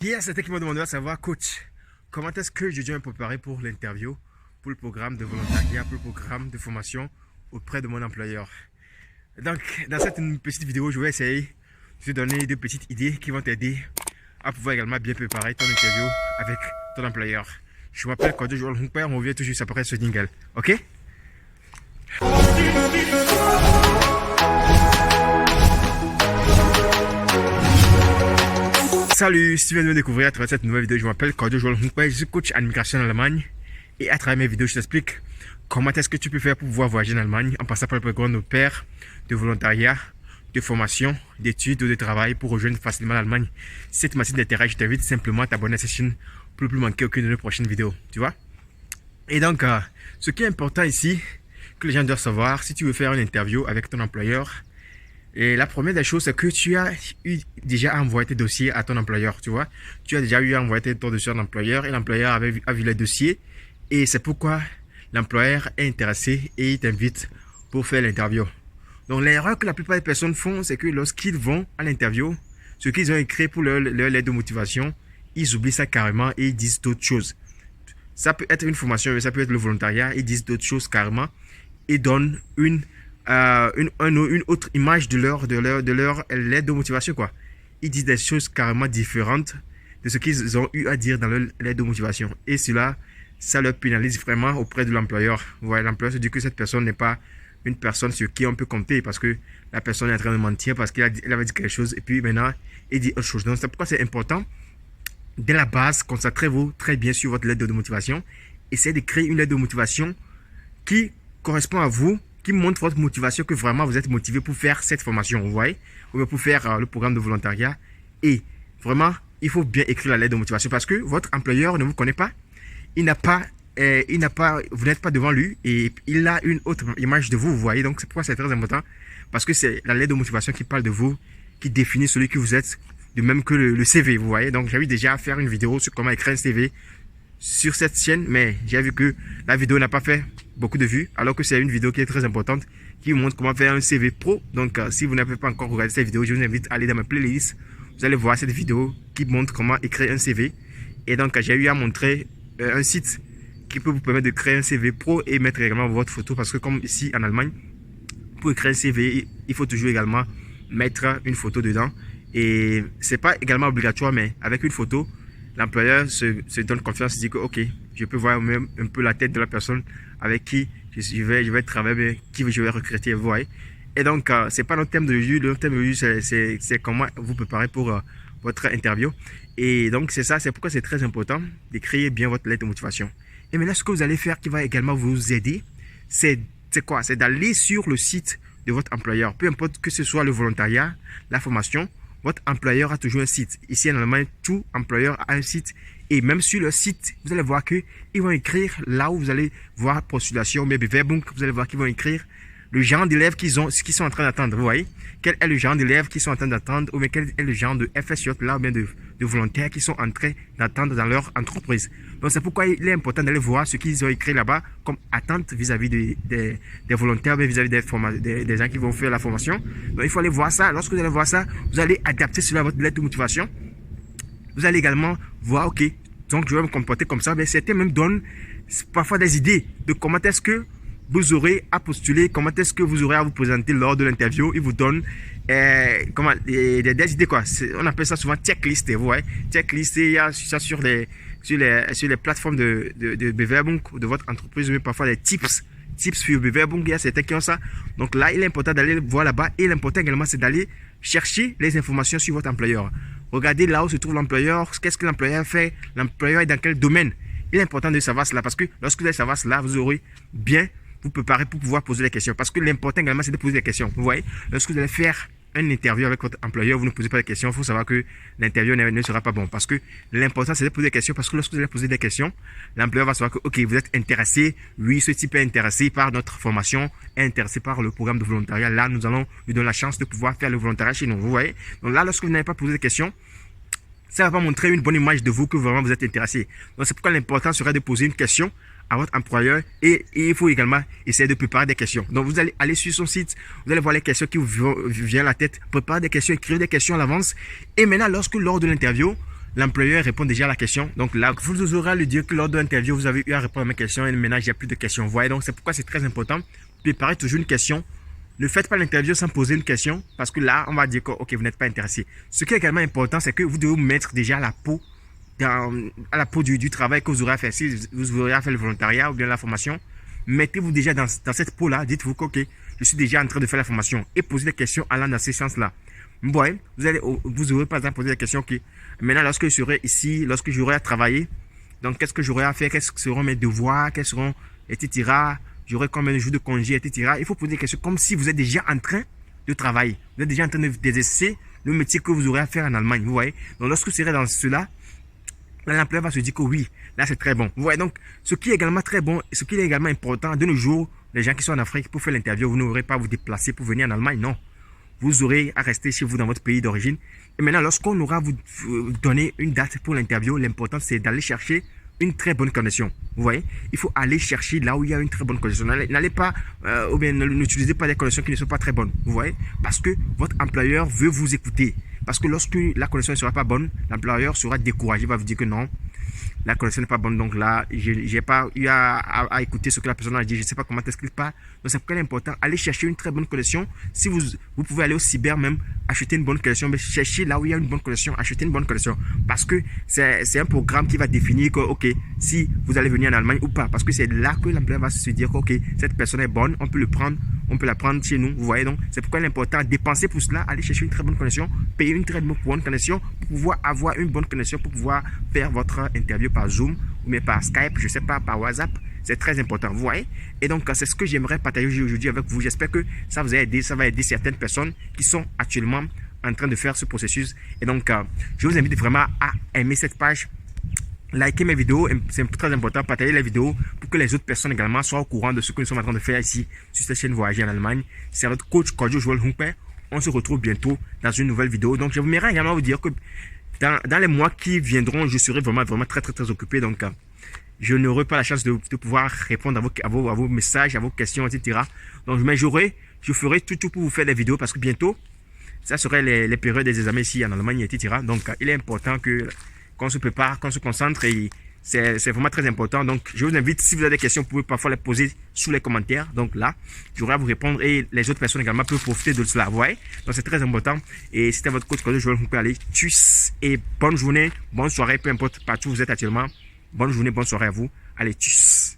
Hier, c'était qui m'a demandé à savoir, coach, comment est-ce que je dois me préparer pour l'interview, pour le programme de volontariat, pour le programme de formation auprès de mon employeur. Donc, dans cette petite vidéo, je vais essayer de te donner deux petites idées qui vont t'aider à pouvoir également bien préparer ton interview avec ton employeur. Je m'appelle Kodo Joel Hunkper, on revient tout juste après ce jingle. Ok? Salut, si tu viens de me découvrir à travers cette nouvelle vidéo, je m'appelle Kodo Joel Hunkper, je suis coach en immigration en Allemagne. Et à travers mes vidéos, je t'explique comment est-ce que tu peux faire pour pouvoir voyager en Allemagne en passant par le programme de pair, de volontariat, de formation, d'études ou de travail pour rejoindre facilement l'Allemagne. Si cette matière d'intérêt, je t'invite simplement à t'abonner à cette chaîne pour ne plus manquer aucune de nos prochaines vidéos. Tu vois? Et donc, ce qui est important ici, que les gens doivent savoir, si tu veux faire une interview avec ton employeur, et la première des choses, c'est que tu as déjà envoyé tes dossiers à ton employeur, tu vois. Tu as déjà envoyé ton dossier à l'employeur et l'employeur a vu les dossiers. Et c'est pourquoi l'employeur est intéressé et il t'invite pour faire l'interview. Donc l'erreur que la plupart des personnes font, c'est que lorsqu'ils vont à l'interview, ce qu'ils ont écrit pour leur lettre de motivation, ils oublient ça carrément et ils disent d'autres choses. Ça peut être une formation, mais ça peut être le volontariat, ils disent d'autres choses carrément et donnent une autre image de leur lettre de motivation, quoi. Ils disent des choses carrément différentes de ce qu'ils ont eu à dire dans leur lettre de motivation. Et cela, ça leur pénalise vraiment auprès de l'employeur. Voilà, l'employeur se dit que cette personne n'est pas une personne sur qui on peut compter parce que la personne est en train de mentir parce qu'elle avait dit quelque chose et puis maintenant, il dit autre chose. Donc, c'est pourquoi c'est important. Dès la base, concentrez-vous très bien sur votre lettre de motivation. Essayez de créer une lettre de motivation qui correspond à vous, qui montre votre motivation, que vraiment vous êtes motivé pour faire cette formation, vous voyez, ou pour faire le programme de volontariat. Et vraiment, il faut bien écrire la lettre de motivation parce que votre employeur ne vous connaît pas, vous n'êtes pas devant lui et il a une autre image de vous, vous voyez. Donc c'est pourquoi c'est très important parce que c'est la lettre de motivation qui parle de vous, qui définit celui que vous êtes, de même que le CV, vous voyez. Donc j'avais déjà à faire une vidéo sur comment écrire un CV sur cette chaîne, mais j'ai vu que la vidéo n'a pas fait beaucoup de vues, alors que c'est une vidéo qui est très importante, qui vous montre comment faire un CV pro. Donc, si vous n'avez pas encore regardé cette vidéo, je vous invite à aller dans ma playlist. Vous allez voir cette vidéo qui montre comment écrire un CV. Et donc, j'ai eu à montrer un site qui peut vous permettre de créer un CV pro et mettre également votre photo, parce que comme ici en Allemagne, pour écrire un CV, il faut toujours également mettre une photo dedans. Et c'est pas également obligatoire, mais avec une photo, l'employeur se donne confiance, se dit que ok, je peux voir même un peu la tête de la personne avec qui je vais travailler, qui je vais recruter, vous voyez. Et donc, c'est pas notre thème de aujourd'hui. Le thème de aujourd'hui, c'est comment vous préparer pour votre interview. Et donc, c'est ça, c'est pourquoi c'est très important d'écrire bien votre lettre de motivation. Et maintenant, ce que vous allez faire qui va également vous aider, c'est quoi? C'est d'aller sur le site de votre employeur. Peu importe que ce soit le volontariat, la formation, votre employeur a toujours un site. Ici en Allemagne, tout employeur a un site. Et même sur le site, vous allez voir qu'ils vont écrire là où vous allez voir postulation, mais Bewerbung, vous allez voir qu'ils vont écrire le genre d'élèves qu'ils sont en train d'attendre. Vous voyez? Quel est le genre d'élèves qu'ils sont en train d'attendre, ou bien quel est le genre de FSJ là, ou bien de volontaires qu'ils sont en train d'attendre dans leur entreprise. Donc c'est pourquoi il est important d'aller voir ce qu'ils ont écrit là-bas comme attente vis-à-vis des volontaires, mais vis-à-vis des gens qui vont faire la formation. Donc il faut aller voir ça. Lorsque vous allez voir ça, vous allez adapter cela à votre lettre de motivation. Vous allez également voir, ok, donc je vais me comporter comme ça. Mais certains même donnent parfois des idées de comment est-ce que vous aurez à postuler, comment est-ce que vous aurez à vous présenter lors de l'interview. Ils vous donnent des idées, quoi. On appelle ça souvent checklist, vous voyez. Checklist, il y a ça sur les plateformes de Bewerbung de votre entreprise, mais parfois des tips sur Bewerbung, il y a certains qui ont ça. Donc là, il est important d'aller voir là-bas. Et l'important également, c'est d'aller chercher les informations sur votre employeur. Regardez là où se trouve l'employeur, qu'est-ce que l'employeur fait, l'employeur est dans quel domaine. Il est important de savoir cela parce que lorsque vous allez savoir cela, vous aurez bien vous préparer pour pouvoir poser des questions. Parce que l'important également, c'est de poser des questions. Vous voyez, lorsque vous allez faire une interview avec votre employeur, vous ne posez pas de questions, il faut savoir que l'interview ne sera pas bon. Parce que l'important, c'est de poser des questions. Parce que lorsque vous allez poser des questions, l'employeur va savoir que, ok, vous êtes intéressé. Oui, ce type est intéressé par notre formation, est intéressé par le programme de volontariat. Là, nous allons lui donner la chance de pouvoir faire le volontariat chez nous. Vous voyez? Donc là, lorsque vous n'avez pas posé de questions, ça va pas montrer une bonne image de vous que vraiment vous êtes intéressé. Donc c'est pourquoi l'important serait de poser une question à votre employeur et il faut également essayer de préparer des questions. Donc vous allez aller sur son site, vous allez voir les questions qui vous viennent à la tête, préparer des questions, écrire des questions à l'avance et maintenant lors de l'interview, l'employeur répond déjà à la question. Donc là, vous aurez à lui dire que lors de l'interview, vous avez eu à répondre à mes questions et maintenant, il n'y a plus de questions. Vous voyez, donc c'est pourquoi c'est très important. Préparez toujours une question. Ne faites pas l'interview sans poser une question parce que là, on va dire que ok, vous n'êtes pas intéressé. Ce qui est également important, c'est que vous devez vous mettre déjà à la peau, du travail que vous aurez à faire. Si vous aurez à faire le volontariat ou bien la formation, mettez-vous déjà dans cette peau-là. Dites-vous que ok, je suis déjà en train de faire la formation et posez des questions allant dans ces sens-là. Vous voyez, vous aurez par exemple posé la question que maintenant, lorsque je serai ici, lorsque j'aurai à travailler, donc qu'est-ce que j'aurai à faire, quels seront mes devoirs, quels seront, etc. J'aurai combien de jours de congé, etc. Il faut poser des questions comme si vous êtes déjà en train de travailler. Vous êtes déjà en train d'exercer le métier que vous aurez à faire en Allemagne. Vous voyez. Donc, lorsque vous serez dans cela, l'employeur va se dire que oui, là c'est très bon. Vous voyez. Donc, ce qui est également très bon, et ce qui est également important, de nos jours, les gens qui sont en Afrique pour faire l'interview, vous n'aurez pas à vous déplacer pour venir en Allemagne. Non. Vous aurez à rester chez vous dans votre pays d'origine. Et maintenant, lorsqu'on aura à vous donner une date pour l'interview, l'important c'est d'aller chercher une très bonne connexion. Vous voyez, il faut aller chercher là où il y a une très bonne connexion. N'allez pas, ou bien n'utilisez pas des connexions qui ne sont pas très bonnes. Vous voyez, parce que votre employeur veut vous écouter. Parce que lorsque la connexion ne sera pas bonne, l'employeur sera découragé, va vous dire que non, la connexion n'est pas bonne. Donc là, j'ai pas eu à écouter ce que la personne a dit. Je ne sais pas comment est-ce qu'il parle. Donc c'est pourquoi il est important. Allez chercher une très bonne connexion. Si vous pouvez aller au cyber même, acheter une bonne connexion. Mais cherchez là où il y a une bonne connexion, achetez une bonne connexion. Parce que c'est un programme qui va définir que, ok, si vous allez venir en Allemagne ou pas. Parce que c'est là que l'employeur va se dire que, ok, cette personne est bonne, on peut le prendre, on peut la prendre chez nous. Vous voyez, donc c'est pourquoi il est important. Dépenser pour cela, aller chercher une très bonne connexion, payer une très bonne connexion pour pouvoir avoir une bonne connexion, pour pouvoir faire votre interview par Zoom ou mais par Skype, je ne sais pas, par WhatsApp. C'est très important, vous voyez. Et donc, c'est ce que j'aimerais partager aujourd'hui avec vous. J'espère que ça vous a aidé, ça va aider certaines personnes qui sont actuellement en train de faire ce processus. Et donc, je vous invite vraiment à aimer cette page, liker mes vidéos, c'est très important, partager les vidéos pour que les autres personnes également soient au courant de ce que nous sommes en train de faire ici sur cette chaîne Voyager en Allemagne. C'est votre coach Kojo Joel Humper. On se retrouve bientôt dans une nouvelle vidéo. Donc, je voudrais également vous dire que dans les mois qui viendront, je serai vraiment très occupé. Donc, je n'aurai pas la chance de pouvoir répondre à vos messages, à vos questions, etc. Donc, mais je ferai tout pour vous faire des vidéos parce que bientôt, ça serait les périodes des examens ici en Allemagne, etc. Donc, il est important qu'on se prépare, qu'on se concentre et c'est vraiment très important. Donc, je vous invite, si vous avez des questions, vous pouvez parfois les poser sous les commentaires. Donc là, j'aurai à vous répondre et les autres personnes également peuvent profiter de cela. Vous voyez? Donc, c'est très important. Et c'était votre coach, je vous aller. Tchuss et bonne journée, bonne soirée, peu importe partout où vous êtes actuellement. Bonne journée, bonne soirée à vous. Allez, tchuss.